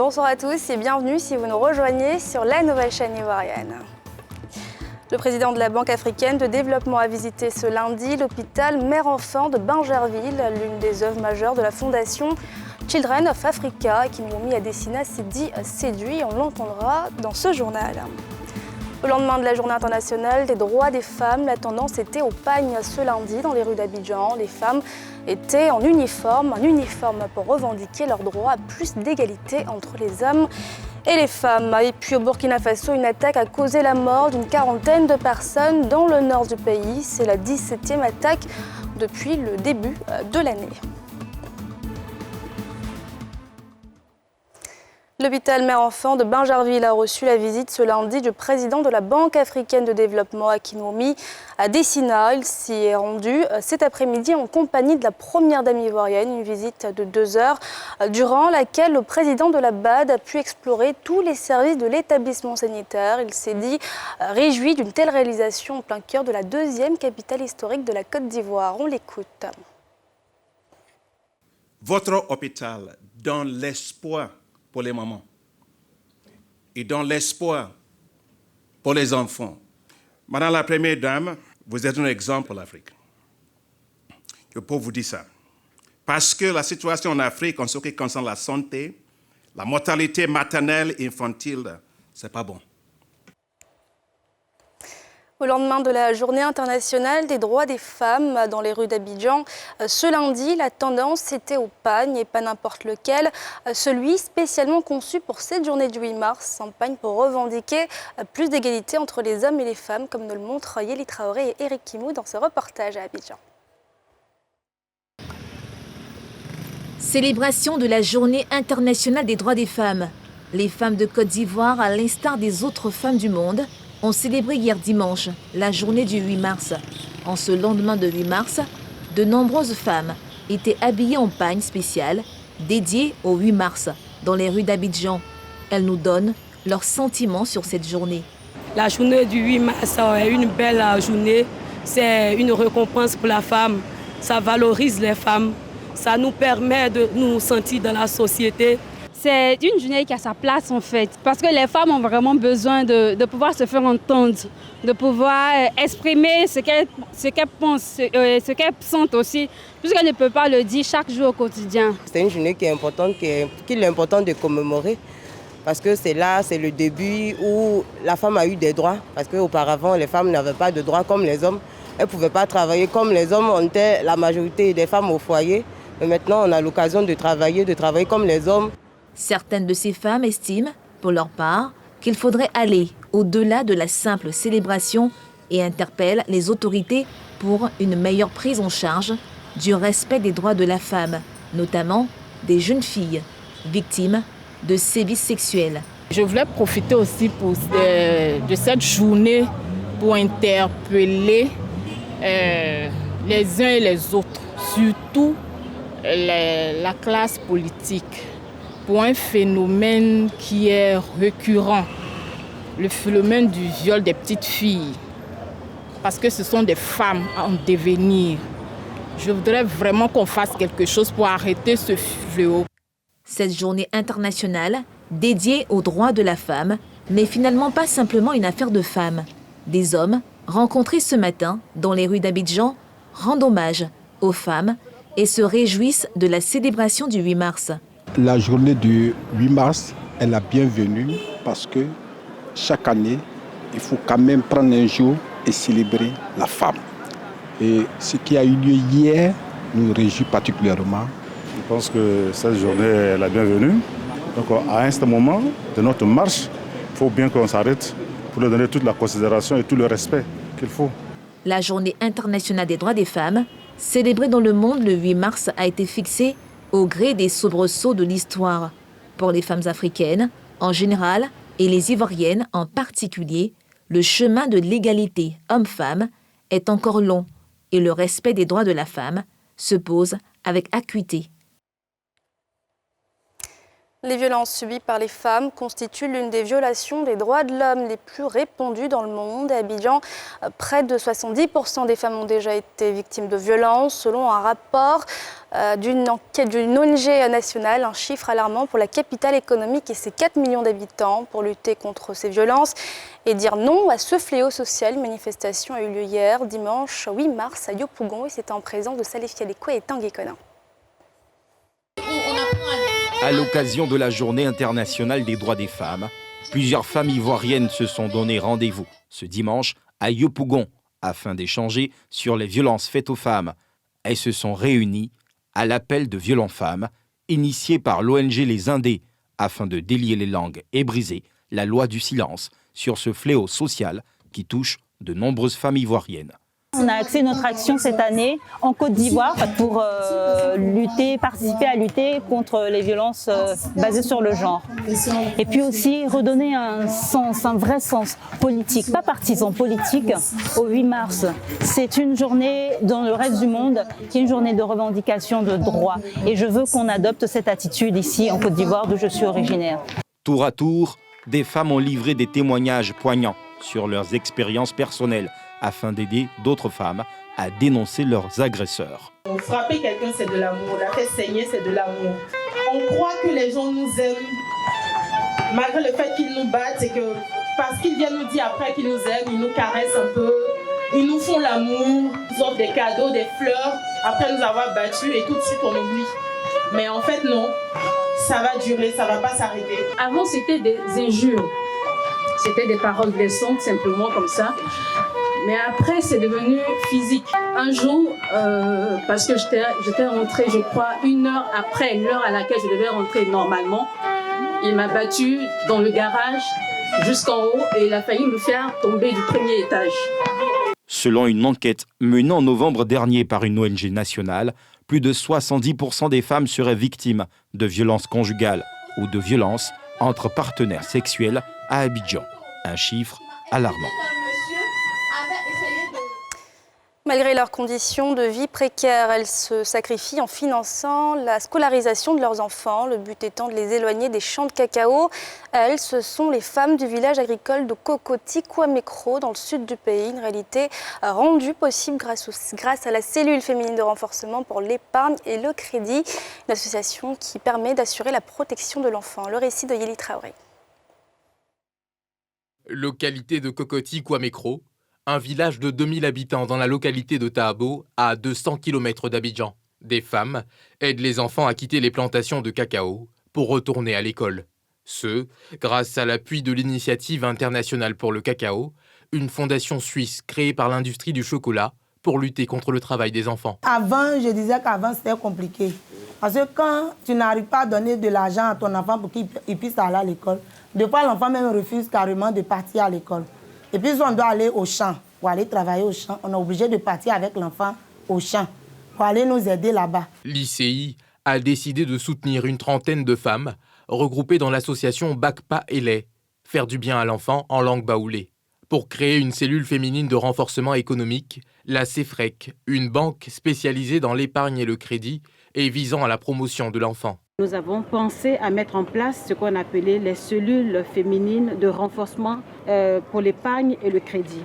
Bonsoir à tous et bienvenue si vous nous rejoignez sur la nouvelle chaîne ivoirienne. Le président de la Banque africaine de développement a visité ce lundi l'hôpital Mère-Enfant de Bingerville, l'une des œuvres majeures de la fondation Children of Africa, qui nous a dessiné s'est dit séduit, on l'entendra dans ce journal. Au lendemain de la journée internationale des droits des femmes, la tendance était au pagne ce lundi dans les rues d'Abidjan. Les femmes étaient en uniforme, pour revendiquer leur droit à plus d'égalité entre les hommes et les femmes. Et puis au Burkina Faso, une attaque a causé la mort d'une quarantaine de personnes dans le nord du pays. C'est la 17e attaque depuis le début de l'année. L'hôpital Mère-Enfant de Bingerville a reçu la visite ce lundi du président de la Banque africaine de développement, Akinwumi Adesina. Il s'y est rendu cet après-midi en compagnie de la première dame ivoirienne, une visite de 2 heures, durant laquelle le président de la BAD a pu explorer tous les services de l'établissement sanitaire. Il s'est dit réjoui d'une telle réalisation en plein cœur de la 2e capitale historique de la Côte d'Ivoire. On l'écoute. Votre hôpital donne l'espoir pour les mamans et dans l'espoir pour les enfants. Madame la Première Dame, vous êtes un exemple pour l'Afrique. Je peux vous dire ça. Parce que la situation en Afrique, en ce qui concerne la santé, la mortalité maternelle et infantile, c'est pas bon. Au lendemain de la journée internationale des droits des femmes dans les rues d'Abidjan, ce lundi, la tendance était au pagne et pas n'importe lequel, celui spécialement conçu pour cette journée du 8 mars, un pagne pour revendiquer plus d'égalité entre les hommes et les femmes, comme nous le montrent Yeli Traoré et Eric Kimou dans ce reportage à Abidjan. Célébration de la journée internationale des droits des femmes. Les femmes de Côte d'Ivoire, à l'instar des autres femmes du monde, ont célébré hier dimanche la journée du 8 mars. En ce lendemain de 8 mars, de nombreuses femmes étaient habillées en pagne spécial dédié au 8 mars dans les rues d'Abidjan. Elles nous donnent leurs sentiments sur cette journée. La journée du 8 mars est une belle journée. C'est une récompense pour la femme. Ça valorise les femmes. Ça nous permet de nous sentir dans la société. C'est une journée qui a sa place en fait, parce que les femmes ont vraiment besoin de pouvoir se faire entendre, de pouvoir exprimer ce qu'elles pensent, ce qu'elles sentent aussi, puisqu'elles ne peuvent pas le dire chaque jour au quotidien. C'est une journée qui est importante, qu'il est important de commémorer, parce que c'est le début où la femme a eu des droits, parce qu'auparavant les femmes n'avaient pas de droits comme les hommes, elles ne pouvaient pas travailler comme les hommes, on était la majorité des femmes au foyer, mais maintenant on a l'occasion de travailler comme les hommes. Certaines de ces femmes estiment, pour leur part, qu'il faudrait aller au-delà de la simple célébration et interpellent les autorités pour une meilleure prise en charge du respect des droits de la femme, notamment des jeunes filles victimes de sévices sexuels. Je voulais profiter aussi de cette journée pour interpeller les uns et les autres, surtout la classe politique, pour un phénomène qui est récurrent, le phénomène du viol des petites filles, parce que ce sont des femmes en devenir. Je voudrais vraiment qu'on fasse quelque chose pour arrêter ce fléau. Cette journée internationale, dédiée aux droits de la femme, n'est finalement pas simplement une affaire de femmes. Des hommes, rencontrés ce matin dans les rues d'Abidjan, rendent hommage aux femmes et se réjouissent de la célébration du 8 mars. La journée du 8 mars est la bienvenue parce que chaque année, il faut quand même prendre un jour et célébrer la femme. Et ce qui a eu lieu hier nous réjouit particulièrement. Je pense que cette journée est la bienvenue. Donc à un certain moment de notre marche, il faut bien qu'on s'arrête pour leur donner toute la considération et tout le respect qu'il faut. La journée internationale des droits des femmes, célébrée dans le monde le 8 mars, a été fixée au gré des soubresauts de l'histoire. Pour les femmes africaines, en général, et les ivoiriennes en particulier, le chemin de l'égalité homme-femme est encore long et le respect des droits de la femme se pose avec acuité. Les violences subies par les femmes constituent l'une des violations des droits de l'homme les plus répandues dans le monde. À Abidjan, près de 70% des femmes ont déjà été victimes de violences, selon un rapport d'une enquête d'une ONG nationale, un chiffre alarmant pour la capitale économique et ses 4 millions d'habitants. Pour lutter contre ces violences et dire non à ce fléau social, une manifestation a eu lieu hier, dimanche 8 mars, à Yopougon, et c'était en présence de Salif Yadeko et Tanguy Conin. À l'occasion de la Journée internationale des droits des femmes, plusieurs femmes ivoiriennes se sont donné rendez-vous ce dimanche à Yopougon afin d'échanger sur les violences faites aux femmes. Elles se sont réunies à l'appel de Violents Femmes, initié par l'ONG Les Indés, afin de délier les langues et briser la loi du silence sur ce fléau social qui touche de nombreuses femmes ivoiriennes. On a axé notre action cette année en Côte d'Ivoire pour participer à lutter contre les violences basées sur le genre. Et puis aussi redonner un vrai sens politique, pas partisan, politique au 8 mars. C'est une journée dans le reste du monde qui est une journée de revendication de droits. Et je veux qu'on adopte cette attitude ici en Côte d'Ivoire d'où je suis originaire. Tour à tour, des femmes ont livré des témoignages poignants sur leurs expériences personnelles afin d'aider d'autres femmes à dénoncer leurs agresseurs. Frapper quelqu'un, c'est de l'amour. La faire saigner, c'est de l'amour. On croit que les gens nous aiment, malgré le fait qu'ils nous battent, c'est que parce qu'ils viennent nous dire après qu'ils nous aiment, ils nous caressent un peu, ils nous font l'amour, ils offrent des cadeaux, des fleurs, après nous avoir battus et tout de suite on oublie. Mais en fait non, ça va durer, ça va pas s'arrêter. Avant c'était des injures, c'était des paroles blessantes simplement comme ça. Mais après, c'est devenu physique. Un jour, parce que j'étais rentrée, je crois, 1 heure après l'heure à laquelle je devais rentrer normalement, il m'a battue dans le garage jusqu'en haut et il a failli me faire tomber du 1er étage. Selon une enquête menée en novembre dernier par une ONG nationale, plus de 70% des femmes seraient victimes de violences conjugales ou de violences entre partenaires sexuels à Abidjan. Un chiffre alarmant. Malgré leurs conditions de vie précaires, elles se sacrifient en finançant la scolarisation de leurs enfants, le but étant de les éloigner des champs de cacao. Elles, ce sont les femmes du village agricole de Kokoti Kwamekro, dans le sud du pays, une réalité rendue possible grâce à la cellule féminine de renforcement pour l'épargne et le crédit, une association qui permet d'assurer la protection de l'enfant. Le récit de Yeli Traoré. Localité de Kokoti Kwamekro, un village de 2000 habitants dans la localité de Tahabo, à 200 km d'Abidjan. Des femmes aident les enfants à quitter les plantations de cacao pour retourner à l'école. Ce, grâce à l'appui de l'Initiative internationale pour le cacao, une fondation suisse créée par l'industrie du chocolat pour lutter contre le travail des enfants. Avant, je disais qu'avant c'était compliqué. Parce que quand tu n'arrives pas à donner de l'argent à ton enfant pour qu'il puisse aller à l'école, des fois l'enfant même refuse carrément de partir à l'école. Et puis, on doit aller au champ, pour aller travailler au champ. On est obligé de partir avec l'enfant au champ, pour aller nous aider là-bas. L'ICI a décidé de soutenir une trentaine de femmes regroupées dans l'association Bakpa et Lait, faire du bien à l'enfant en langue baoulée. Pour créer une cellule féminine de renforcement économique, la CEFREC, une banque spécialisée dans l'épargne et le crédit et visant à la promotion de l'enfant. Nous avons pensé à mettre en place ce qu'on appelait les cellules féminines de renforcement pour l'épargne et le crédit,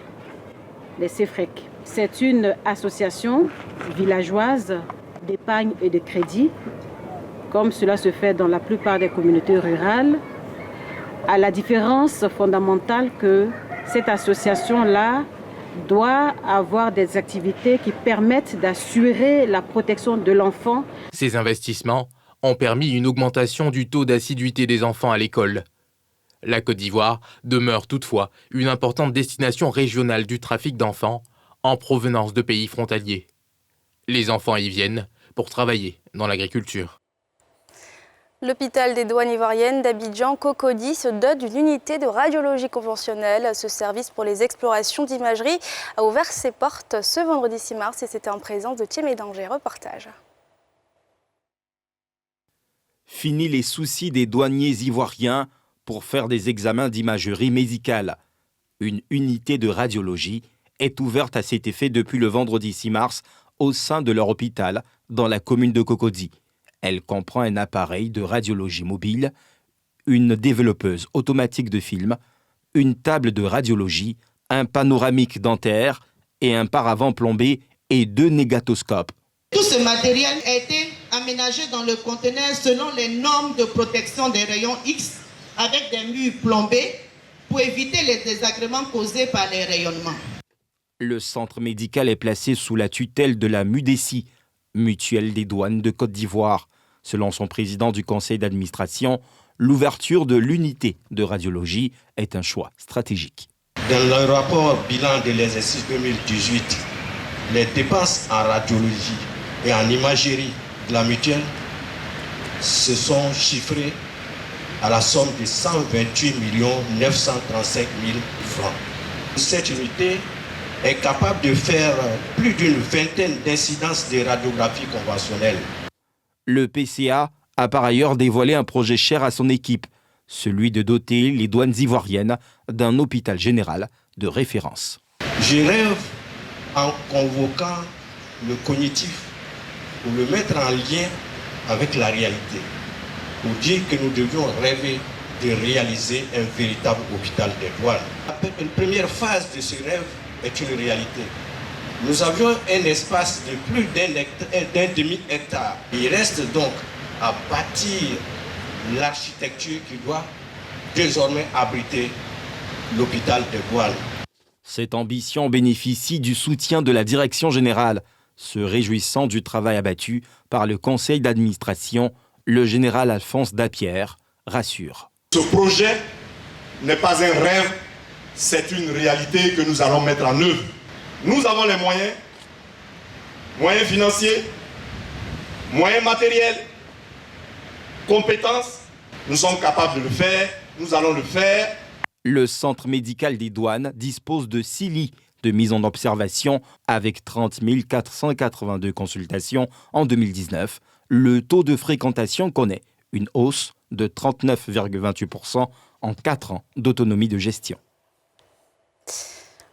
les CEFREC. C'est une association villageoise d'épargne et de crédit, comme cela se fait dans la plupart des communautés rurales, à la différence fondamentale que cette association-là doit avoir des activités qui permettent d'assurer la protection de l'enfant. Ces investissements ont permis une augmentation du taux d'assiduité des enfants à l'école. La Côte d'Ivoire demeure toutefois une importante destination régionale du trafic d'enfants en provenance de pays frontaliers. Les enfants y viennent pour travailler dans l'agriculture. L'hôpital des douanes ivoiriennes d'Abidjan, Cocody, se dote d'une unité de radiologie conventionnelle. Ce service pour les explorations d'imagerie a ouvert ses portes ce vendredi 6 mars et c'était en présence de Thiemé Danger. Reportage. Fini les soucis des douaniers ivoiriens pour faire des examens d'imagerie médicale. Une unité de radiologie est ouverte à cet effet depuis le vendredi 6 mars au sein de leur hôpital dans la commune de Cocody. Elle comprend un appareil de radiologie mobile, une développeuse automatique de film, une table de radiologie, un panoramique dentaire et un paravent plombé et 2 négatoscopes. Tout ce matériel a été aménagé dans le conteneur selon les normes de protection des rayons X avec des murs plombés pour éviter les désagréments causés par les rayonnements. Le centre médical est placé sous la tutelle de la MUDECI, Mutuelle des douanes de Côte d'Ivoire. Selon son président du conseil d'administration, l'ouverture de l'unité de radiologie est un choix stratégique. Dans le rapport bilan de l'exercice 2018, les dépenses en radiologie et en imagerie de la mutuelle se sont chiffrées à la somme de 128 935 000 francs. Cette unité est capable de faire plus d'une vingtaine d'incidences de radiographie conventionnelle. Le PCA a par ailleurs dévoilé un projet cher à son équipe, celui de doter les douanes ivoiriennes d'un hôpital général de référence. Je rêve en convoquant le cognitif pour le mettre en lien avec la réalité, pour dire que nous devions rêver de réaliser un véritable hôpital des douanes. Une première phase de ce rêve est une réalité. Nous avions un espace de plus d'un demi-hectare. Il reste donc à bâtir l'architecture qui doit désormais abriter l'hôpital des douanes. Cette ambition bénéficie du soutien de la direction générale. Se réjouissant du travail abattu par le conseil d'administration, le général Alphonse Dapierre rassure. Ce projet n'est pas un rêve, c'est une réalité que nous allons mettre en œuvre. Nous avons les moyens financiers, moyens matériels, compétences. Nous sommes capables de le faire, nous allons le faire. Le centre médical des douanes dispose de 6 lits de mise en observation avec 30 482 consultations en 2019. Le taux de fréquentation connaît une hausse de 39,28% en 4 ans d'autonomie de gestion.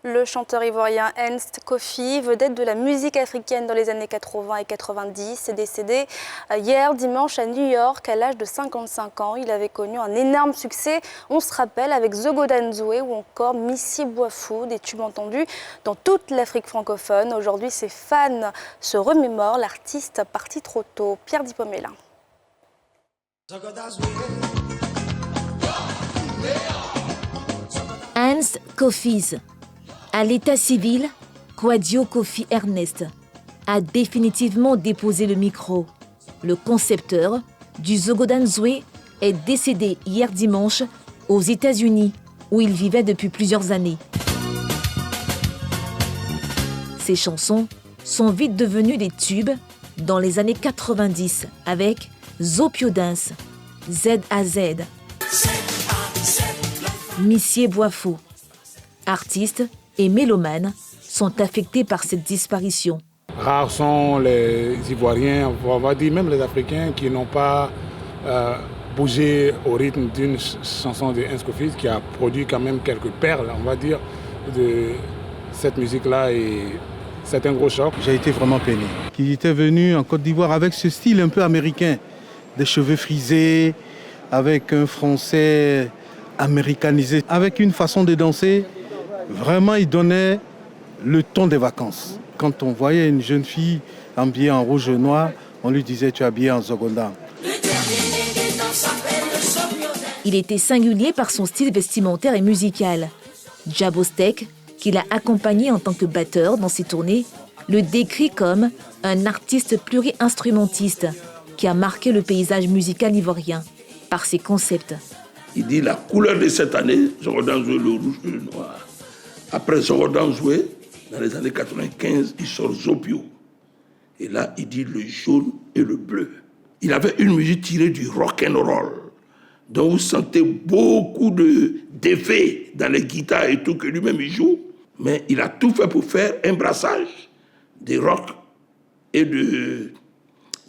Le chanteur ivoirien Ernst Kofi, vedette de la musique africaine dans les années 80 et 90, est décédé hier dimanche à New York à l'âge de 55 ans. Il avait connu un énorme succès, on se rappelle, avec Zogodan Zoué ou encore Missi Boifou, des tubes entendus dans toute l'Afrique francophone. Aujourd'hui, ses fans se remémorent l'artiste parti trop tôt. Pierre Dipomela. Ernst Kofi. À l'état civil, Kwadio Kofi Ernest a définitivement déposé le micro. Le concepteur du Zogodan Zoué est décédé hier dimanche aux États-Unis, où il vivait depuis plusieurs années. Ses chansons sont vite devenues des tubes dans les années 90 avec Zopio Dance, ZAZ, Missi Boifou. Artistes et mélomanes sont affectés par cette disparition. Rares sont les Ivoiriens, on va dire même les Africains, qui n'ont pas bougé au rythme d'une chanson de Ernst Kofi, qui a produit quand même quelques perles, on va dire, de cette musique-là, et c'est un gros choc. J'ai été vraiment peiné. Il était venu en Côte d'Ivoire avec ce style un peu américain, des cheveux frisés, avec un français américanisé, avec une façon de danser. Vraiment, il donnait le ton des vacances. Quand on voyait une jeune fille habillée en rouge et noir, on lui disait « tu es habillée en Zogodan ». Il était singulier par son style vestimentaire et musical. Jabostek, qui l'a accompagné en tant que batteur dans ses tournées, le décrit comme un artiste pluri-instrumentiste qui a marqué le paysage musical ivoirien par ses concepts. Il dit la couleur de cette année, Zogodan Zoué, le rouge et le noir. Après Zogodan Zoué, dans les années 95, il sort Zopio. Et là, il dit le jaune et le bleu. Il avait une musique tirée du rock and roll. Donc vous sentez beaucoup d'effets dans les guitares et tout que lui-même il joue. Mais il a tout fait pour faire un brassage de rock et de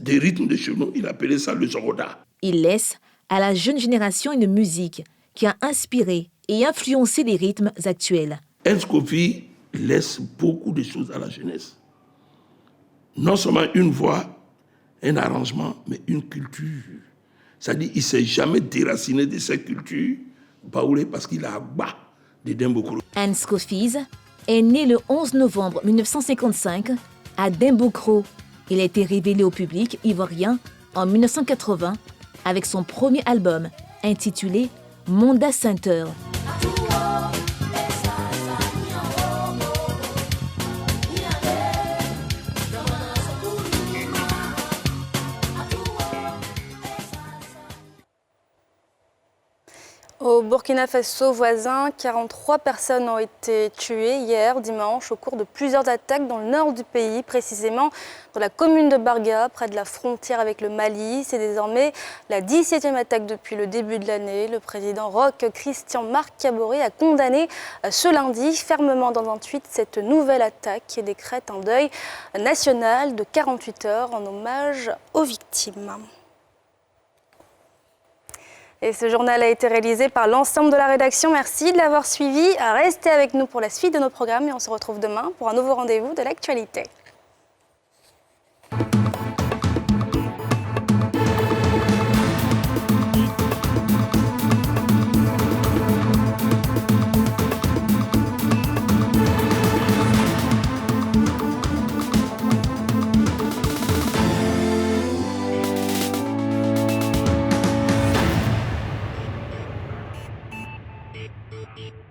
rythmes de chez nous. Il appelait ça le Zogoda. Il laisse à la jeune génération une musique qui a inspiré et influencé les rythmes actuels. Ernst Kofi laisse beaucoup de choses à la jeunesse. Non seulement une voix, un arrangement, mais une culture. C'est-à-dire qu'il ne s'est jamais déraciné de cette culture, Baoulé, parce qu'il a bas de Dembokro. Hans Kofiz est né le 11 novembre 1955 à Dembokro. Il a été révélé au public ivoirien en 1980 avec son premier album intitulé Monda Center. Au Burkina Faso voisin, 43 personnes ont été tuées hier, dimanche, au cours de plusieurs attaques dans le nord du pays, précisément dans la commune de Barga, près de la frontière avec le Mali. C'est désormais la 17e attaque depuis le début de l'année. Le président Roch Christian Marc Kaboré a condamné ce lundi fermement dans un tweet cette nouvelle attaque et décrète un deuil national de 48 heures en hommage aux victimes. Et ce journal a été réalisé par l'ensemble de la rédaction. Merci de l'avoir suivi. Restez avec nous pour la suite de nos programmes et on se retrouve demain pour un nouveau rendez-vous de l'actualité.